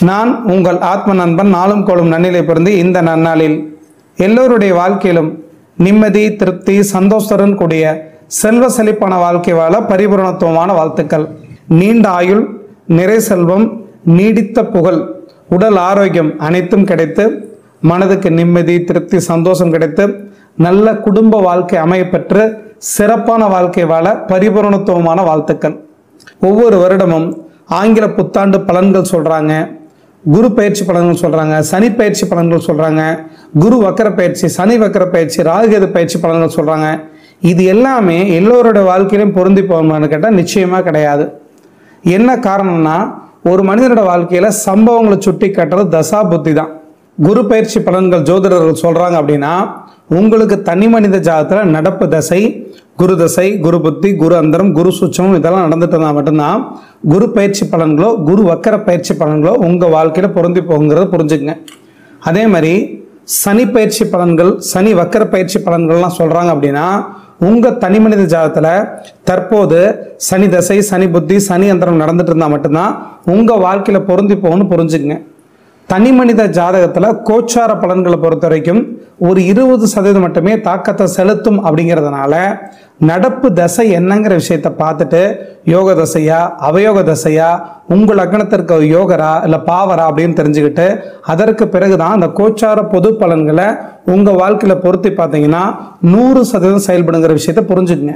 நான் உங்கள் ஆத்ம நண்பன். நாளும் கோளும் நன்னிலை பிறந்து இந்த நன்னாளில் எல்லோருடைய வாழ்க்கையிலும் நிம்மதி, திருப்தி, சந்தோஷத்துடன் கூடிய செல்வ செழிப்பான வாழ்க்கை வாழ பரிபூரணத்துவமான வாழ்த்துக்கள். நீண்ட ஆயுள், நிறை செல்வம், நீடித்த புகழ், உடல் ஆரோக்கியம் அனைத்தும் கிடைத்து மனதுக்கு நிம்மதி, திருப்தி, சந்தோஷம் கிடைத்து நல்ல குடும்ப வாழ்க்கை அமையப்பெற்று சிறப்பான வாழ்க்கை வாழ பரிபூரணத்துவமான வாழ்த்துக்கள். ஒவ்வொரு வருடமும் ஆங்கில புத்தாண்டு பலன்கள் சொல்றாங்க, குரு பயிற்சி பலன்கள் சொல்றாங்க, சனி பயிற்சி பலன்கள் சொல்றாங்க, குரு வக்கர பயிற்சி, சனி வக்கர பயிற்சி, ராகுகேது பயிற்சி பலன்கள் சொல்றாங்க. இது எல்லாமே எல்லோருடைய வாழ்க்கையிலும் பொருந்தி போகணும்னு கேட்டால் நிச்சயமா கிடையாது. என்ன காரணம்னா, ஒரு மனிதனோட வாழ்க்கையில சம்பவங்களை சுட்டி காட்டுறது தசா புத்தி தான். குரு பயிற்சி பலன்கள் ஜோதிடர்கள் சொல்றாங்க அப்படின்னா, உங்களுக்கு தனி மனித ஜாதகத்துல நடப்பு தசை, குரு தசை, குரு புத்தி, குரு அந்தரம், குரு சூட்சமம் இதெல்லாம் நடந்துட்டு இருந்தால் மட்டும்தான் குரு பயிற்சி பலன்களோ குரு வக்கர பயிற்சி பலன்களோ உங்க வாழ்க்கையில பொருந்தி போகுங்கிறத புரிஞ்சுக்கங்க. அதே மாதிரி சனி பயிற்சி பலன்கள், சனி வக்கர பயிற்சி பலன்கள்லாம் சொல்றாங்க அப்படின்னா, உங்க தனி மனித ஜாதகத்துல தற்போது சனி தசை, சனி புத்தி, சனி அந்தரம் நடந்துட்டு இருந்தா மட்டும்தான் உங்க வாழ்க்கையில பொருந்தி போகணும்னு புரிஞ்சுக்கங்க. தனி மனித ஜாதகத்துல கோச்சார பலன்களை பொறுத்த வரைக்கும் ஒரு 20% மட்டுமே தாக்கத்தை செலுத்தும். அப்படிங்கிறதுனால நடப்பு தசை என்னங்கிற விஷயத்தை பார்த்துட்டு யோக தசையா, அவயோக தசையா, உங்கள் லக்னத்திற்கு யோகரா இல்ல பாவரா அப்படின்னு தெரிஞ்சுக்கிட்டு அதற்கு பிறகுதான் அந்த கோச்சார பொது பலன்களை உங்க வாழ்க்கையில பொருத்தி பார்த்தீங்கன்னா 100% செயல்படுங்கிற விஷயத்தை புரிஞ்சுக்கங்க.